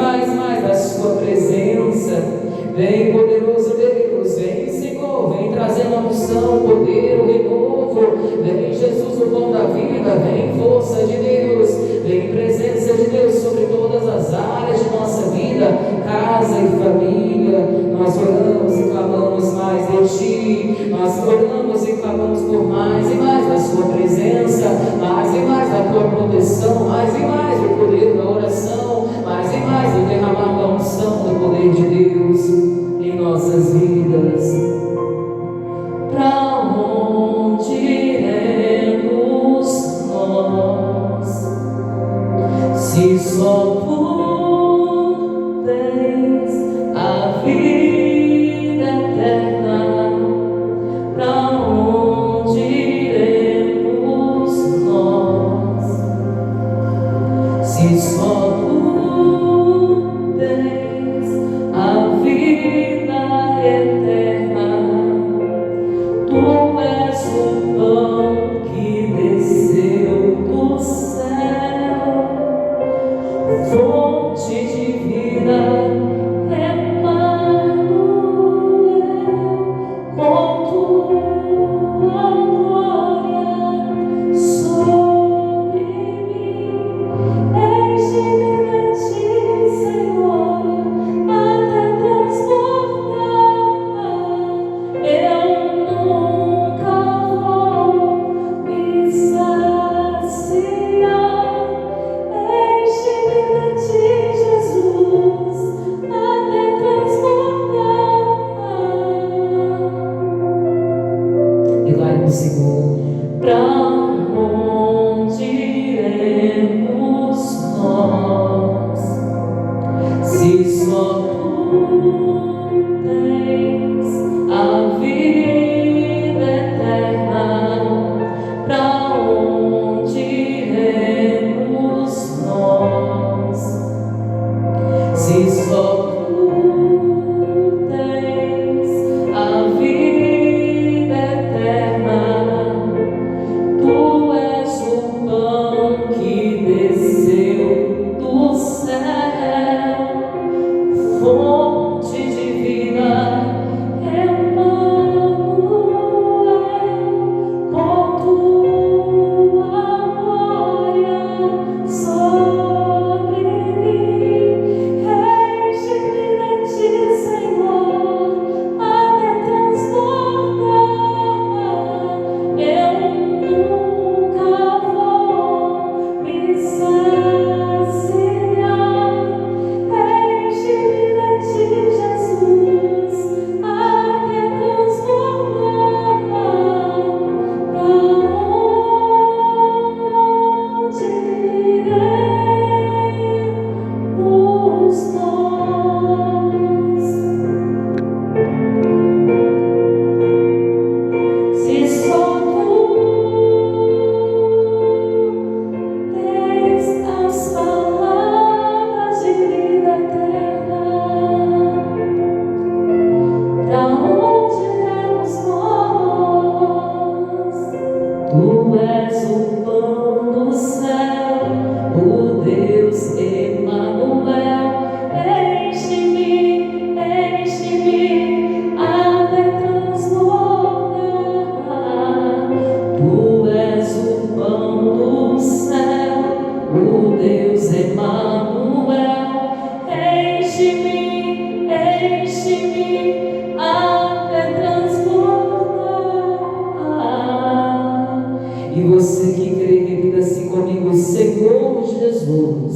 mais da sua presença. Vem, poderoso Deus, vem, Senhor, vem trazendo a unção, o poder, o renovo. Vem, Jesus, o dom da vida, vem, força de Deus, vem, presença de Deus sobre todas as áreas de nossa vida, casa e família. Nós oramos e clamamos mais de Ti, nós oramos e clamamos por mais e mais da Sua presença, mais e mais da Tua proteção, mais e mais do poder da oração, mais e mais do derramar da unção do poder de Deus em nossas vidas. Pra onde iremos nós, se só Tu tens a vida eterna? Pra onde iremos nós, se só Tu tens a vida eterna? Tu és o pão que desceu do céu, fonte de vida, Emmanuel, com Tua glória sobre mim. Enche-me de Ti, Senhor, até transbordar. Eu nunca vou me saciar. Enche-me de Ti, Jesus, até transbordar. Declare no Senhor. Pra onde iremos nós, se só Tu tens a vida eterna? Pra onde iremos nós, se só Tu tens a vida eterna? Tu és o pão que desceu do céu, fonte de vida, Emmanuel, com Tua glória sobre mim. Enche-me de Ti, Senhor, até transbordar. Eu nunca vou me saciar. Enche-me de Ti, Jesus, até transbordar. Pra onde iremos nós, se só Tu tens as palavras de vida eterna? Pra onde iremos nós? Tu és o pão do céu, o Deus Emmanuel. Enche-me até transbordar. Tu és o pão do céu, o Deus Emmanuel. Enche-me até transbordar. E você que crê, repita assim comigo: Senhor Jesus,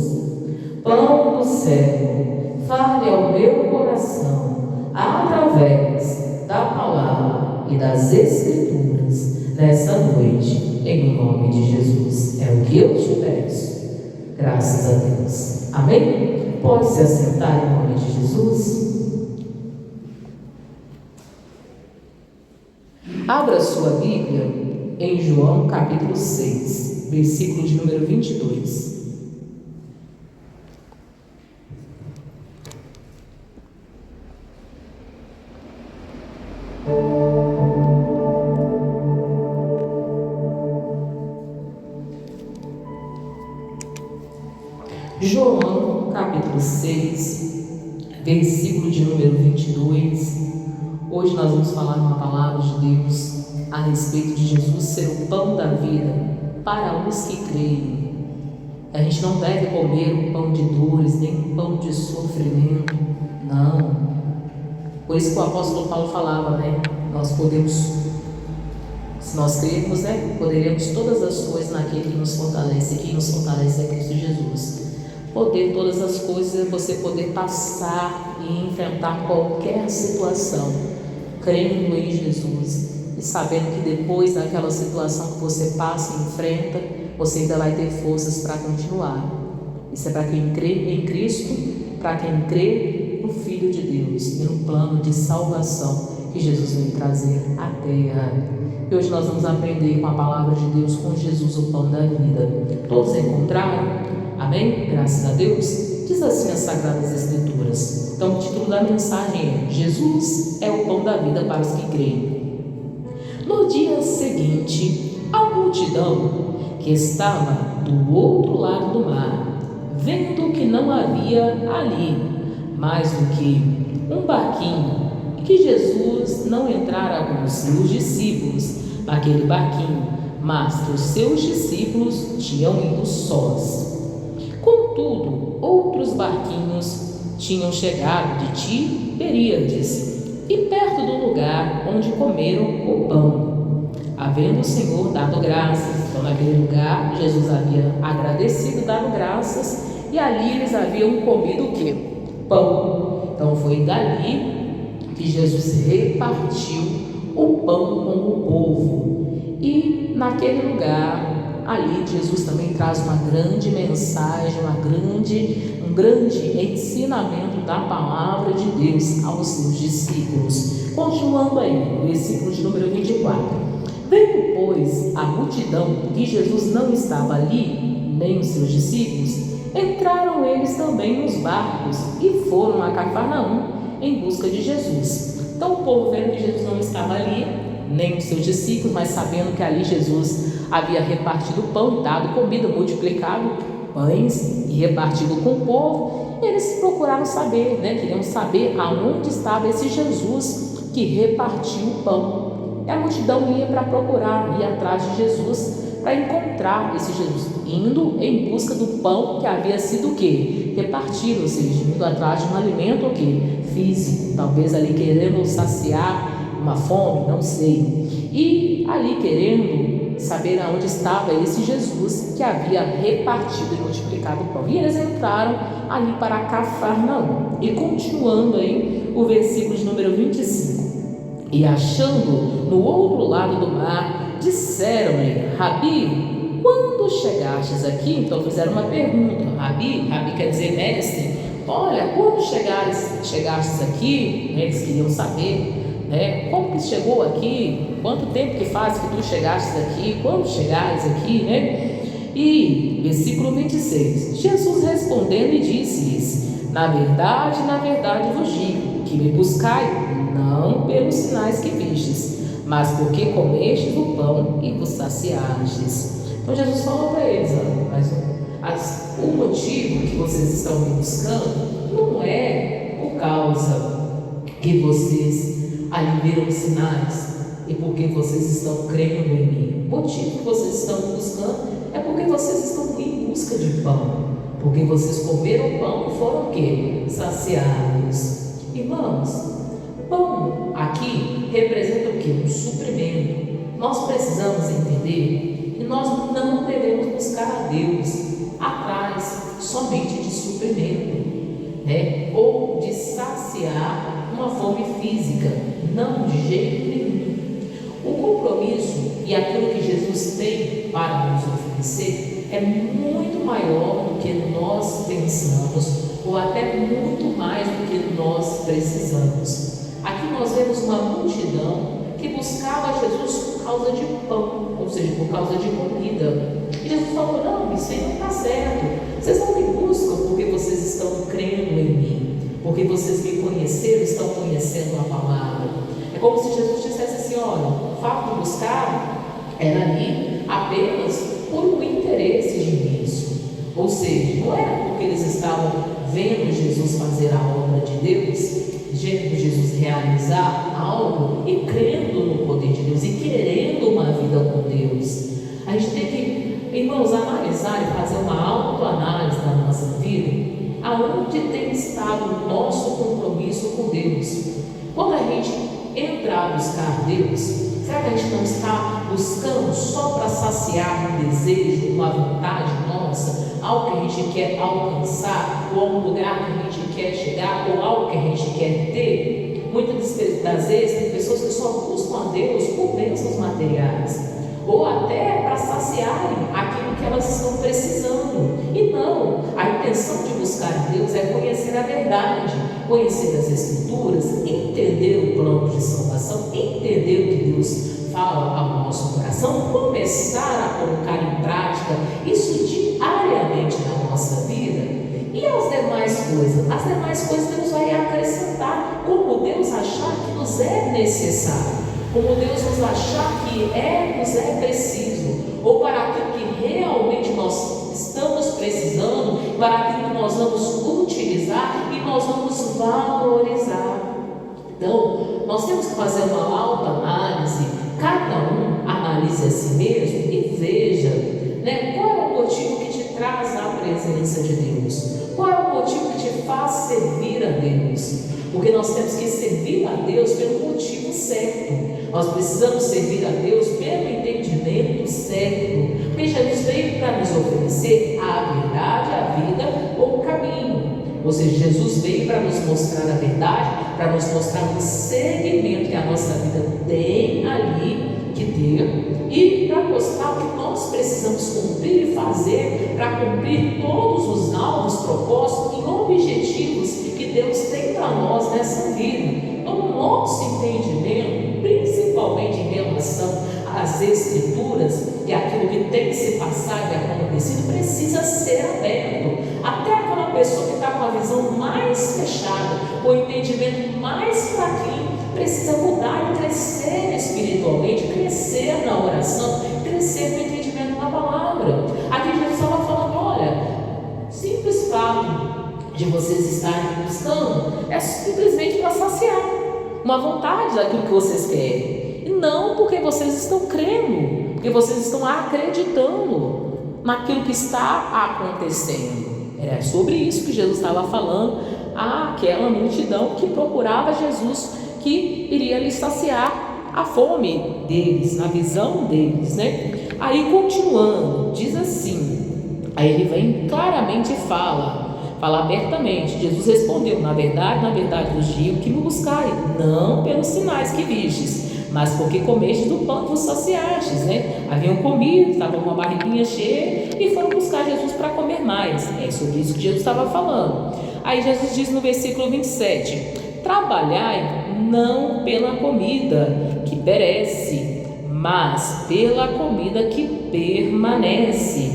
pão do céu, fale ao meu coração através da palavra e das Escrituras nessa noite, em nome de Jesus. É o que eu te peço, graças a Deus. Amém? Pode se assentar em nome de Jesus. Abra sua Bíblia em João capítulo 6, versículo de número 22. João capítulo 6, 6, versículo de número 22. Hoje nós vamos falar uma palavra de Deus a respeito de Jesus ser o pão da vida para os que creem. A gente não deve comer um pão de dores, nem um pão de sofrimento, não. Por isso que o apóstolo Paulo falava, nós podemos, se nós crermos, poderemos todas as coisas naquele que nos fortalece, e quem nos fortalece é Cristo Jesus. Poder todas as coisas é você poder passar e enfrentar qualquer situação, crendo em Jesus e sabendo que depois daquela situação que você passa e enfrenta, você ainda vai ter forças para continuar. Isso é para quem crê em Cristo, para quem crê no Filho de Deus e no plano de salvação que Jesus veio trazer à terra. E hoje nós vamos aprender com a palavra de Deus, com Jesus, o pão da vida. Todos encontraram? Amém? Graças a Deus. Diz assim as Sagradas Escrituras. Então o título da mensagem é: Jesus é o pão da vida para os que creem. No dia seguinte, a multidão que estava do outro lado do mar, vendo que não havia ali mais do que um barquinho, e que Jesus não entrara com os seus discípulos naquele barquinho, mas que os seus discípulos tinham ido sós. Contudo, outros barquinhos tinham chegado de Tiberíades e perto do lugar onde comeram o pão. Havendo o Senhor dado graças, então naquele lugar Jesus havia agradecido, dado graças, e ali eles haviam comido o quê? Pão. Então foi dali que Jesus repartiu o pão com o povo. E naquele lugar, ali Jesus também traz uma grande mensagem, um grande ensinamento da palavra de Deus aos seus discípulos. Continuando aí, no versículo de número 24. Veio, pois, a multidão, que Jesus não estava ali, nem os seus discípulos, entraram eles também nos barcos e foram a Cafarnaum em busca de Jesus. Então o povo vendo que Jesus não estava ali, nem os seus discípulos, mas sabendo que ali Jesus havia repartido pão, dado comida, multiplicado pães e repartido com o povo, eles procuraram saber, queriam saber aonde estava esse Jesus que repartiu o pão. E a multidão ia para procurar, ia atrás de Jesus, para encontrar esse Jesus, indo em busca do pão que havia sido o quê? Repartido, ou seja, indo atrás de um alimento o quê? Físico, talvez ali querendo saciar uma fome, não sei. E ali querendo saber aonde estava esse Jesus que havia repartido e multiplicado o pão. E eles entraram ali para Cafarnaum. E continuando aí o versículo de número 25. E achando no outro lado do mar, disseram-lhe: Rabi, quando chegastes aqui? Então fizeram uma pergunta. Rabi quer dizer mestre. Olha, quando chegastes aqui, eles queriam saber, como que chegou aqui? Quanto tempo que faz que tu chegastes aqui? Quando chegares aqui, E versículo 26. Jesus respondendo e disse-lhes: na verdade vos digo, que me buscai, não pelos sinais que vistes, mas porque comestes o pão e vos saciastes. Então Jesus falou para eles: mas o motivo que vocês estão me buscando não é por causa que vocês ali viram sinais e porque vocês estão crendo em mim. O motivo que vocês estão me buscando é porque vocês estão em busca de pão, porque vocês comeram pão e foram o quê? Saciados. Irmãos, pão aqui representa o quê? Um suprimento. Nós precisamos entender que nós não devemos buscar a Deus atrás somente de suprimento, ou de saciar uma fome física. Não, de jeito nenhum. O compromisso e aquilo que Jesus tem para nos oferecer é muito maior do que nós pensamos, ou até muito mais do que nós precisamos. Aqui nós vemos uma multidão que buscava Jesus por causa de pão, ou seja, por causa de comida. E Jesus falou: não, isso aí não está certo. Vocês não me buscam porque vocês estão crendo em mim, porque vocês me conheceram, estão conhecendo a palavra. É como se Jesus dissesse assim: olha, o fato de buscar era ali apenas por um interesse de início. Ou seja, não era porque eles estavam vendo Jesus fazer a obra de Deus, vendo Jesus realizar algo e crendo no poder de Deus e querendo uma vida com Deus. A gente tem que, irmãos, analisar e fazer uma autoanálise da nossa vida, aonde tem estado o nosso compromisso com Deus. Quando a gente entrar a buscar Deus, será que a gente não está buscando só para saciar um desejo, uma vontade nossa, algo que a gente quer alcançar, ou um lugar que a gente quer chegar, ou algo que a gente quer ter? Muitas das vezes tem pessoas que só buscam a Deus por bênçãos materiais, ou até para saciarem aquilo que elas estão precisando. E não, a intenção de buscar Deus é conhecer a verdade, conhecer as Escrituras, entender o plano de salvação, entender o que Deus fala ao nosso coração, começar a colocar em prática isso diariamente na nossa vida. E as demais coisas? As demais coisas Deus vai acrescentar, como Deus achar que nos é necessário, como Deus nos achar que nos é preciso, ou para aquilo que realmente nós estamos precisando, para aquilo que nós vamos utilizar e nós vamos valorizar. Então, nós temos que fazer uma autoanálise, cada um analise a si mesmo e veja, qual é o motivo que te traz à presença de Deus, qual é o motivo que te faz servir a Deus, porque nós temos que servir a Deus pelo motivo certo, nós precisamos servir a Deus pelo entendimento certo, porque Jesus veio para nos oferecer a verdade, a vida ou o caminho. Ou seja, Jesus veio para nos mostrar a verdade, para nos mostrar o segmento que a nossa vida tem ali que ter, e para mostrar o que nós precisamos cumprir e fazer para cumprir todos os alvos, propósitos e objetivos que Deus tem para nós nessa vida. Então, o nosso entendimento, principalmente em relação às Escrituras e aquilo que tem que se passar e acontecido, precisa ser aberto. Até aquela pessoa que está com a visão mais fechada, com o entendimento mais fraquinho, precisa mudar e crescer espiritualmente, crescer na oração, crescer no entendimento da palavra. Aqui Jesus estava falando: olha, simples fato de vocês estarem buscando é simplesmente para saciar uma vontade daquilo que vocês querem, e não porque vocês estão crendo, porque vocês estão acreditando naquilo que está acontecendo. É sobre isso que Jesus estava falando àquela multidão que procurava Jesus, que iria lhe saciar a fome deles, na visão deles, Aí continuando, diz assim, aí ele vem claramente e fala abertamente. Jesus respondeu: na verdade vos digo que me buscai, não pelos sinais que vistes, mas porque comestes do pão que vos saciastes, Haviam comido, estavam com uma barriguinha cheia e foram buscar Jesus para comer mais. É sobre isso que Jesus estava falando. Aí Jesus diz no versículo 27: trabalhai não pela comida que perece, mas pela comida que permanece,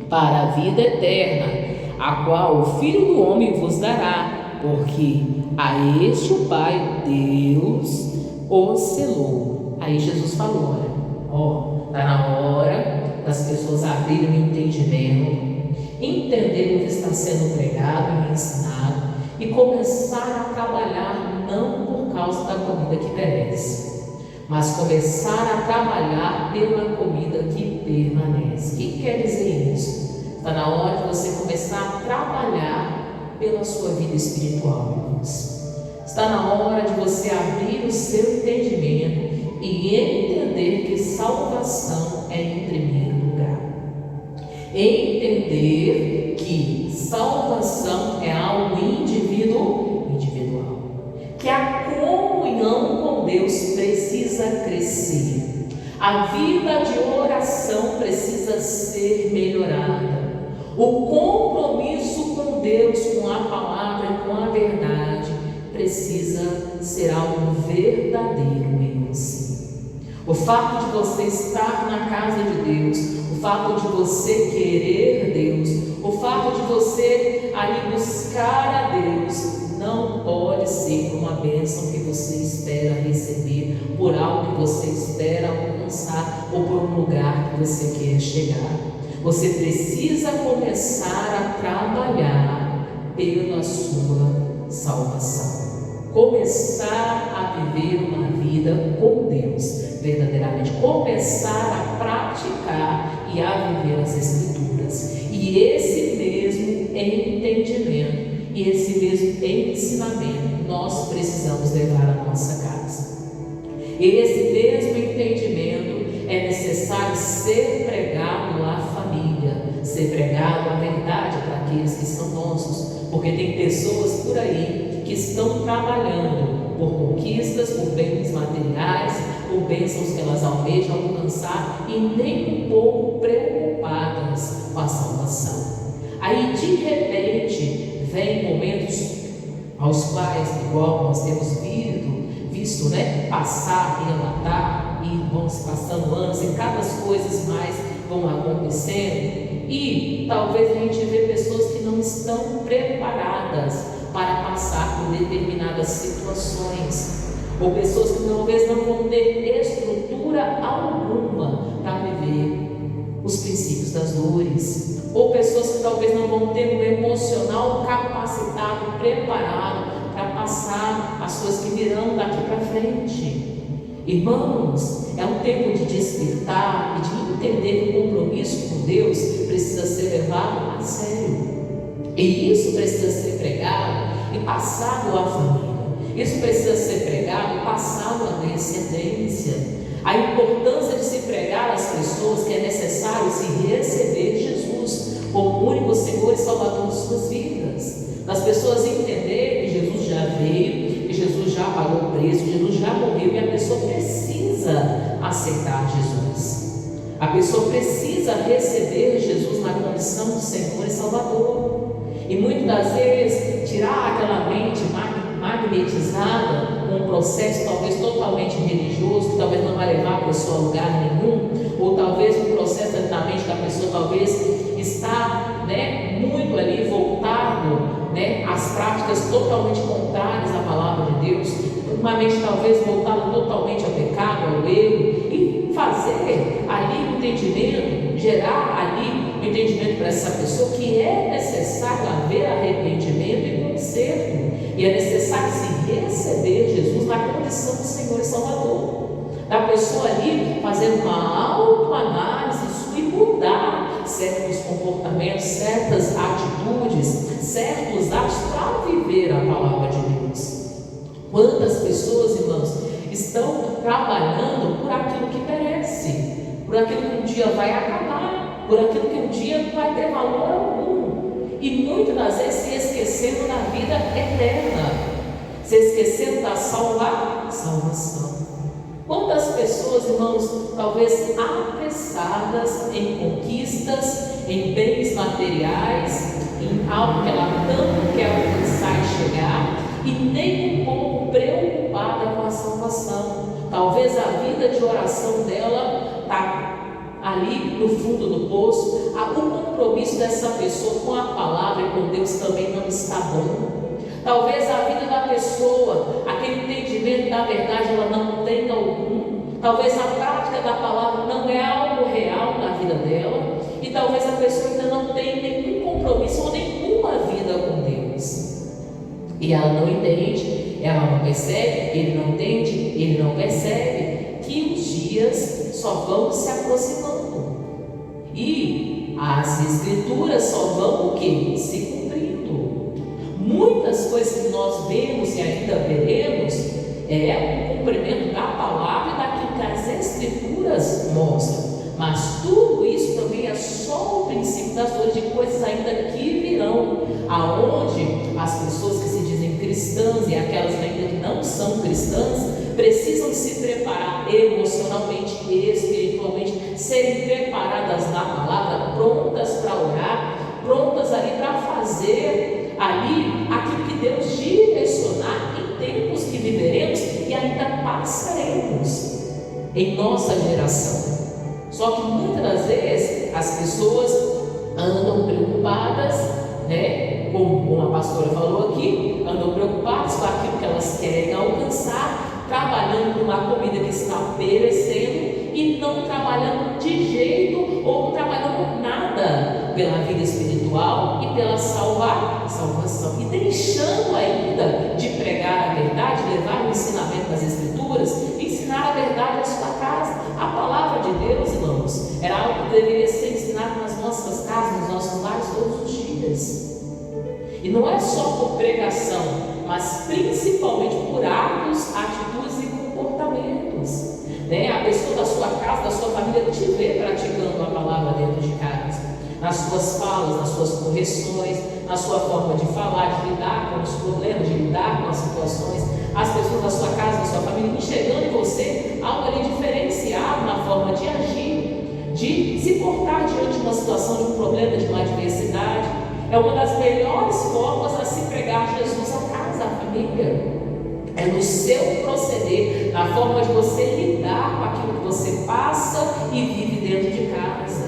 para a vida eterna, a qual o Filho do Homem vos dará, porque a este o Pai Deus o selou. Aí Jesus falou: está na hora das pessoas abrirem o entendimento, entenderem o que está sendo pregado e ensinado, e começar a trabalhar não por causa da comida que perece, mas começar a trabalhar pela comida que permanece. O que quer dizer isso? Está na hora de você começar a trabalhar pela sua vida espiritual, irmãos. Está na hora de você abrir o seu entendimento e entender que salvação é em primeiro lugar. Entender que salvação é algo individual, que a comunhão com Deus precisa crescer, a vida de oração precisa ser melhorada, o compromisso com Deus, com a palavra e com a verdade precisa ser algo verdadeiro em você. O fato de você estar na casa de Deus, o fato de você querer Deus, o fato de você ali buscar a Deus, não pode ser por uma bênção que você espera receber, por algo que você espera alcançar ou por um lugar que você quer chegar. Você precisa começar a trabalhar pela sua salvação. Começar a viver uma vida com Deus, verdadeiramente. Começar a praticar e a viver as Escrituras. E esse mesmo entendimento e esse mesmo ensinamento nós precisamos levar à nossa casa. Esse mesmo entendimento é necessário ser pregado à família, ser pregado à verdade para aqueles que são nossos, porque tem pessoas por aí que estão trabalhando por conquistas, por bens materiais, por bênçãos que elas almejam alcançar e nem um pouco preocupadas com a salvação. Aí de repente vem momentos aos quais, igual nós temos visto, passar e relatar, e vão se passando anos e cada coisas mais vão acontecendo, e talvez a gente vê pessoas que não estão preparadas para passar por determinadas situações, ou pessoas que talvez não vão ter estrutura alguma para viver os princípios das dores, ou pessoas que talvez não vão ter um emocional capacitado, preparado para passar as coisas que virão daqui para frente. Irmãos, é um tempo de despertar e de entender que o compromisso com Deus precisa ser levado a sério, e isso precisa ser pregado e passado à família, isso precisa ser pregado e passado à descendência. A importância de se pregar às pessoas que é necessário se receber Jesus como único Senhor e Salvador de suas vidas, das pessoas entenderem que Jesus já veio, que Jesus já pagou o preço, que Jesus já morreu, e a pessoa precisa aceitar Jesus, a pessoa precisa receber Jesus na condição de Senhor e Salvador, e muitas das vezes tirar aquela mente magnetizada com um processo talvez totalmente religioso, que talvez não vai levar a pessoa a lugar nenhum, ou talvez um processo da mente da pessoa talvez está muito ali voltado às práticas totalmente contrárias à palavra de Deus, uma mente talvez voltada totalmente ao pecado, ao erro, e fazer ali o entendimento, gerar ali o entendimento para essa pessoa que é necessário haver arrependimento e conserto, e é necessário se receber Jesus na condição de Senhor e Salvador, da pessoa ali fazer uma autoanálise sua e mudar certos comportamentos, certas atitudes, certos atos para viver a palavra de Deus. Quantas pessoas, irmãos, estão trabalhando por aquilo que perece, por aquilo que um dia vai acabar, por aquilo que um dia não vai ter valor algum, e muitas das vezes se esquecendo da vida eterna, se esquecendo da salvação. Quantas pessoas, irmãos, talvez apressadas em conquistas, em bens materiais, em algo que ela tanto quer alcançar e chegar, e nem um pouco preocupada com a salvação. Talvez a vida de oração dela está ali no fundo do poço, o compromisso dessa pessoa com a palavra e com Deus também não está bom. Talvez a vida da pessoa, aquele entendimento da verdade, ela não tem algum. Talvez a prática da palavra não é algo real na vida dela, e talvez a pessoa ainda não tenha nenhum compromisso ou nenhuma vida com Deus, e ela não entende, ela não percebe, ele não entende, ele não percebe que os dias só vão se aproximando, e as Escrituras só vão o quê? Se cumprindo. Muitas coisas que nós vemos e ainda veremos é o cumprimento da palavra e daquilo que as Escrituras mostram, mas tudo isso também é só o princípio das dores, de coisas ainda que virão, aonde as pessoas que se dizem cristãs e aquelas ainda que não são cristãs precisam se preparar emocionalmente e espiritualmente, serem preparadas na palavra, prontas para orar, prontas ali para fazer ali aquilo que Deus direcionar em tempos que viveremos e ainda passaremos em nossa geração. Só que muitas das vezes as pessoas andam preocupadas, como a pastora falou aqui, andam preocupadas com aquilo que elas querem alcançar, trabalhando por uma comida que está perecendo, e não trabalhando de jeito ou não trabalhando nada pela vida espiritual e pela salvação, e deixando ainda de pregar a verdade, levar o ensinamento das Escrituras, ensinar a verdade à sua casa. A palavra de Deus, irmãos, era algo que deveria ser ensinado nas nossas casas, nos nossos lares todos os dias. E não é só por pregação, mas principalmente por atos, atitudes e comportamentos. A pessoa da sua casa, da sua família, te vê praticando a palavra dentro de casa, nas suas falas, nas suas correções, na sua forma de falar, de lidar com os problemas, de lidar com as situações. As pessoas da sua casa, da sua família, enxergando em você algo ali diferenciado na forma de agir, de se portar diante de uma situação, de um problema, de uma adversidade. É uma das melhores formas a se pregar Jesus à casa, à família. É no seu proceder, na forma de você lidar com aquilo que você passa e vive dentro de casa.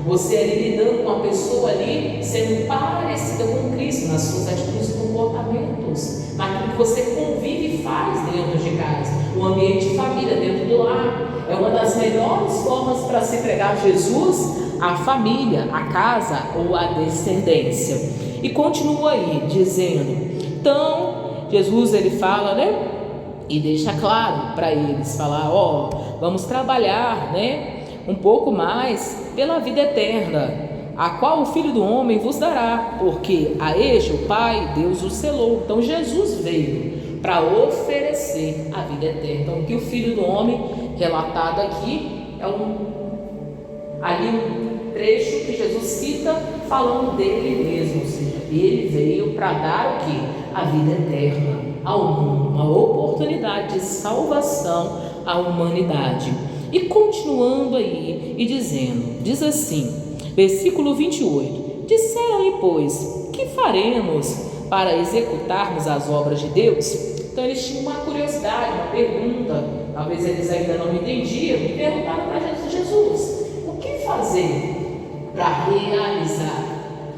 Você ali lidando com a pessoa ali, sendo parecida com Cristo nas suas atitudes e comportamentos, naquilo que você convive e faz dentro de casa, o ambiente de família, dentro do lar. É uma das melhores formas para se pregar Jesus à família, à casa ou à descendência. E continua aí dizendo, então Jesus ele fala, e deixa claro para eles, falar, vamos trabalhar, um pouco mais pela vida eterna, a qual o Filho do Homem vos dará, porque a este o Pai, Deus o selou. Então Jesus veio para oferecer a vida eterna. Então o que o Filho do Homem, relatado aqui, é um trecho que Jesus cita falando dele mesmo, ou seja, ele veio para dar o que? A vida eterna ao mundo, uma oportunidade de salvação à humanidade. E continuando aí e dizendo, diz assim, versículo 28, disseram-lhe, pois, que faremos para executarmos as obras de Deus? Então eles tinham uma curiosidade, uma pergunta, talvez eles ainda não entendiam, e perguntaram para Jesus, o que fazer para realizar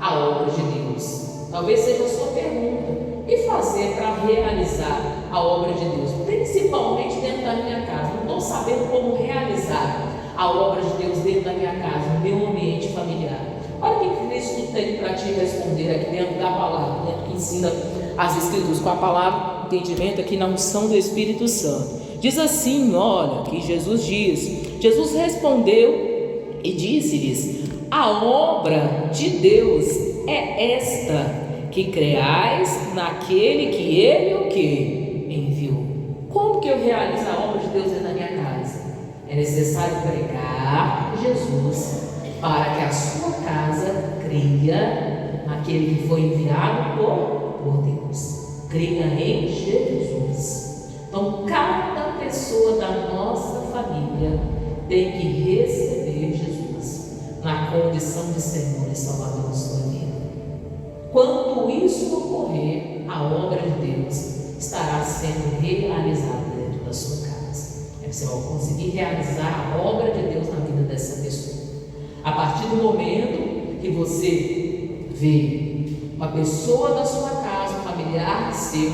a obra de Deus? Talvez seja a sua pergunta. O que fazer para realizar a obra de Deus? Principalmente dentro da minha casa. Não estou sabendo como realizar a obra de Deus dentro da minha casa, no meu ambiente familiar. Olha o que Cristo tem para te responder aqui dentro da palavra, dentro que ensina as Escrituras com a palavra, entendimento aqui na unção do Espírito Santo. Diz assim, olha, que Jesus diz, Jesus respondeu e disse-lhes, a obra de Deus é esta, que creais naquele que Ele o que? Enviou. Como que eu realizo a obra de Deus dentro da minha casa? É necessário pregar Jesus para que a sua casa creia naquele que foi enviado por Deus. Creia em Jesus. Então cada pessoa da nossa família tem que receber Jesus na condição de Senhor e Salvador da sua vida. Quando isso ocorrer, a obra de Deus estará sendo realizada dentro da sua casa. Você vai conseguir realizar a obra de Deus na vida dessa pessoa. A partir do momento que você vê uma pessoa da sua casa, um familiar seu,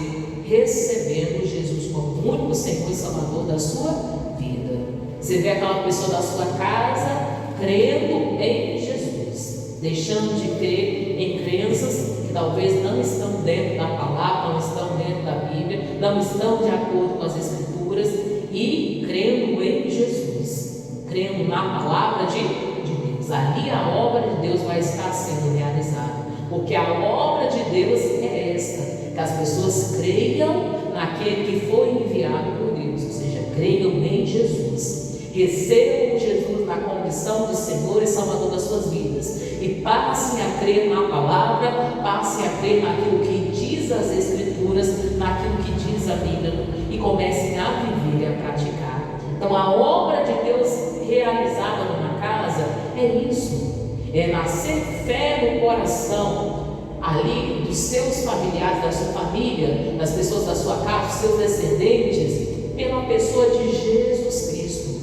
recebendo Jesus como o único Senhor e Salvador da sua vida. Você vê aquela pessoa da sua casa crendo em Jesus, deixando de crer em crenças que talvez não estão dentro da palavra, não estão dentro da Bíblia, não estão de acordo com as Escrituras, e crendo em Jesus, crendo na palavra de Deus. Ali a obra de Deus vai estar sendo realizada, porque a obra de Deus é esta, que as pessoas creiam naquele que foi enviado por Deus, ou seja, creiam em Jesus, recebam Jesus na condição de Senhor e Salvador das suas vidas, e passem a crer na palavra, passem a crer naquilo que diz as Escrituras, naquilo que diz a Bíblia, e comecem a viver e a praticar. Então a obra de Deus realizada numa casa é isso, é nascer fé no coração ali dos seus familiares, da sua família, das pessoas da sua casa, dos seus descendentes, pela pessoa de Jesus Cristo.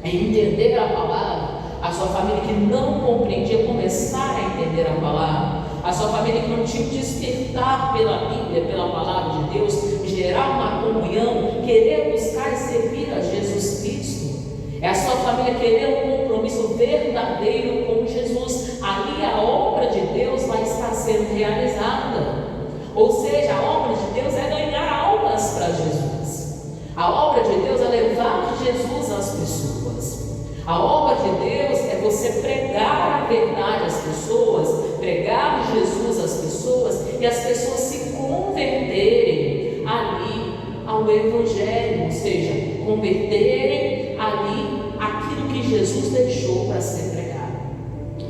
É entender a palavra, a sua família que não compreendia começar a entender a palavra, a sua família que não tinha despertar pela Bíblia, pela palavra de Deus, gerar uma comunhão, querer buscar e servir a Jesus Cristo. É a sua família querer um compromisso verdadeiro com Jesus. Ali a obra de Deus vai estar sendo realizada. Ou seja, a obra de Deus é ganhar almas para Jesus. A obra de Deus é levar Jesus às pessoas. A obra de Deus é você pregar a verdade às pessoas, pregar Jesus às pessoas e as pessoas se converterem ali ao Evangelho, ou seja, converterem ali aquilo que Jesus deixou para ser pregado.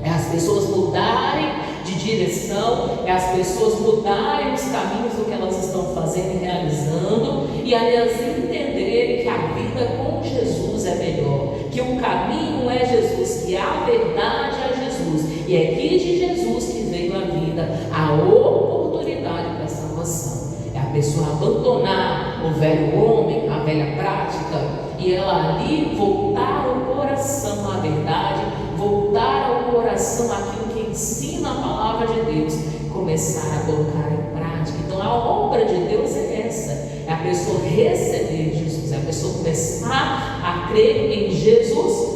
É as pessoas mudarem de direção, é as pessoas mudarem os caminhos do que elas estão fazendo e realizando, e elas entenderem que a vida com Jesus é melhor, que o caminho é Jesus, que a verdade é Jesus, e é aqui de Jesus que veio a vida, a oportunidade para a salvação. É a pessoa abandonar o velho homem, a velha prática, e ela ali voltar o coração à verdade, voltar ao coração àquilo que ensina a palavra de Deus, começar a colocar em prática. Então a obra de Deus é essa, é a pessoa receber Jesus, é a pessoa começar a crer em Jesus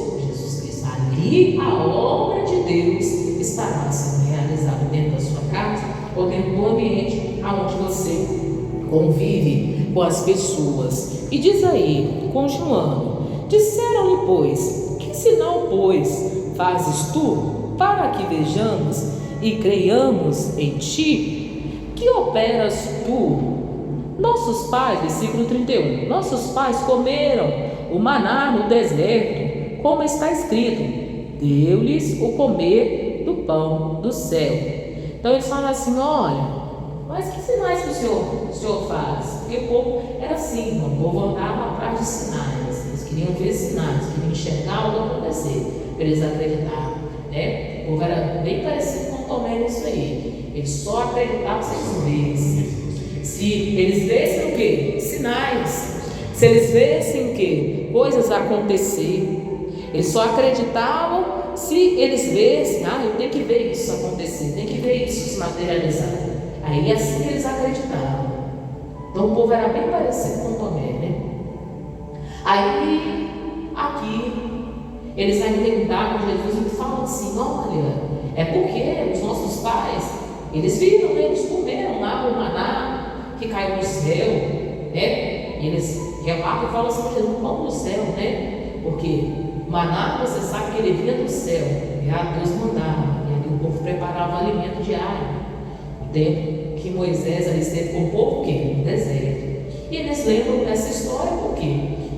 Cristo. Ali a obra de Deus estará sendo realizada dentro da sua casa ou dentro do ambiente onde você convive com as pessoas. E diz aí, continuando: disseram-lhe, pois, que sinal, pois, fazes tu, para que vejamos e creiamos em ti? Que operas tu? Nossos pais, versículo 31, nossos pais comeram o maná no deserto, como está escrito, deu-lhes o comer do pão do céu. Então eles falam assim: olha, mas que sinais que o senhor faz? Porque o povo era assim, o povo andava atrás de sinais, eles queriam ver sinais, queriam enxergar algo acontecer, eles acreditavam, né? O povo era bem parecido com Tomé nisso aí, eles só acreditavam se eles vissem. Se eles vissem o quê? Sinais. Se eles vissem o quê? Coisas acontecer. Eles só acreditavam se eles vissem: eu tenho que ver isso acontecer, tenho que ver isso se materializar. Aí é assim que eles acreditavam. Então o povo era bem parecido com Tomé, né? Aí, aqui, eles argumentaram com Jesus e falam assim: olha, é porque os nossos pais, eles viram, né? Eles comeram lá o maná que caiu do céu, né? E eles relatam e falam assim: Jesus, pão do céu, né? Porque maná, você sabe que ele vinha do céu, e Deus mandava, e ali o povo preparava o alimento diário. O tempo que Moisés ali esteve com o povo, o quê? No deserto. E eles lembram dessa história porque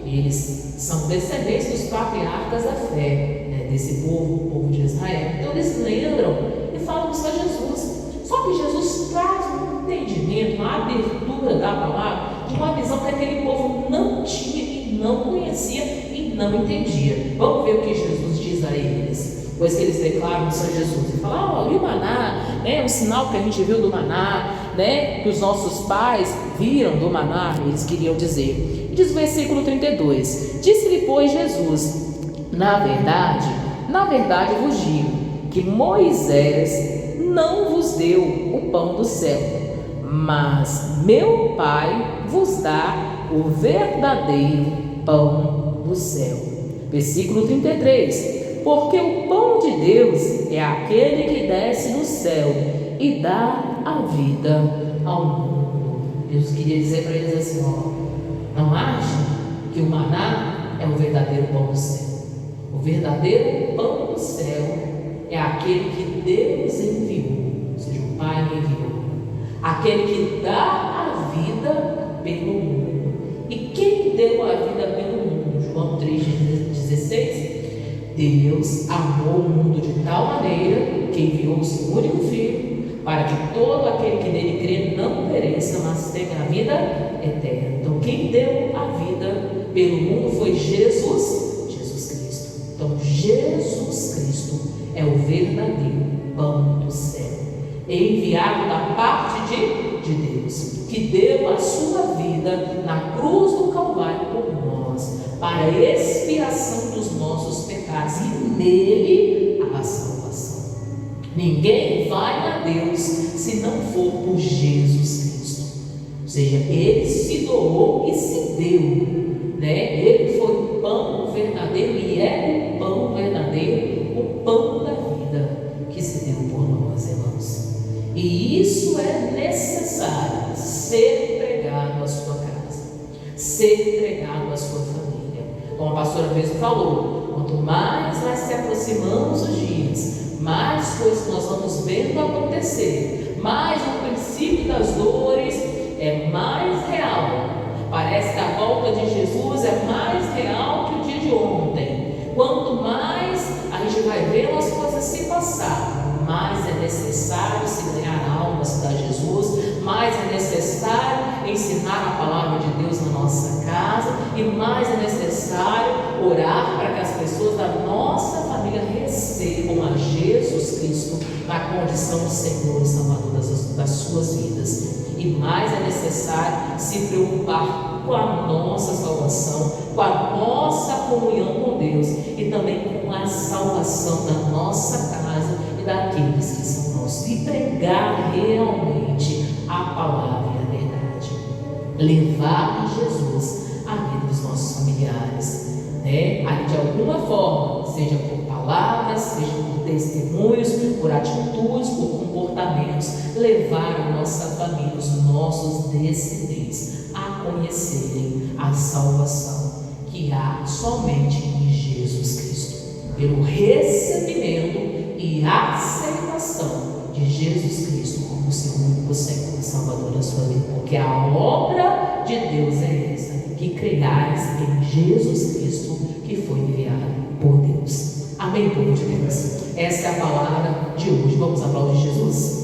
eles são descendentes dos patriarcas da fé, né? Desse povo, o povo de Israel. Então eles lembram e falam isso a Jesus. Só que Jesus traz um entendimento, uma abertura da palavra, de uma visão que aquele povo não tinha e não conhecia e não entendia. Vamos ver o que Jesus diz a eles. Depois que eles declaram isso a Jesus, e falam: e o maná, né? Um sinal que a gente viu do maná, né? Que os nossos pais viram do maná, eles queriam dizer. E diz o versículo 32: disse-lhe, pois, Jesus: na verdade vos digo, que Moisés não vos deu o pão do céu, mas meu Pai vos dá o verdadeiro pão do céu. Versículo 33: porque o pão de Deus é aquele que desce do céu e dá a vida ao mundo. Deus queria dizer para eles assim: não achem que o maná é o verdadeiro pão do céu. O verdadeiro pão do céu é aquele que Deus enviou, ou seja, o Pai enviou, aquele que dá a vida pelo mundo. E quem deu a vida pelo mundo? João 3,16: Deus amou o mundo de tal maneira que enviou o seu único Filho, para que todo aquele que nele crê não pereça, mas tenha a vida eterna. Então quem deu a vida pelo mundo foi Jesus Cristo. Então Jesus Cristo é o verdadeiro pão do céu, enviado da parte de Deus, que deu a sua vida na cruz do Calvário por nós, para a expiação dos nossos pecados, e nele há a salvação. Ninguém vai a Deus se não for por Jesus Cristo. Ou seja, ele se doou e se deu né? Ele foi o pão verdadeiro e é o pão verdadeiro, o pão da vida que se deu por nós, irmãos. E isso é necessário ser pregado à sua casa, ser pregado à sua família. Como a pastora mesmo falou, quanto mais vai se aproximando os dias, mais coisas nós vamos vendo acontecer, mais o princípio das dores é mais real. Parece que a volta de Jesus é mais real que o dia de ontem. Quanto mais a gente vai vendo as coisas se passar, mais é necessário se ganhar almas para Jesus, mais é necessário ensinar a palavra de Deus na nossa casa, e mais é necessário orar para que as pessoas da nossa família recebam a Jesus Cristo na condição de Senhor e Salvador das suas vidas. E mais é necessário se preocupar com a nossa salvação, com a nossa comunhão com Deus e também com a salvação da nossa casa e daqueles que são nossos, e pregar realmente a palavra e a verdade, levar Jesus à vida dos nossos familiares, né? Aí, de alguma forma, seja por palavras, seja por testemunhos, por atitudes, por comportamentos, levar a nossa família, os nossos descendentes a conhecerem a salvação que há somente em Jesus Cristo, pelo recebimento e aceitação de Jesus Cristo como seu único Senhor e Salvador da sua vida, porque a obra de Deus é essa, que creiais em Jesus Cristo, que foi enviado por Deus. Amém, povo de Deus? Essa é a palavra de hoje. Vamos aplaudir Jesus?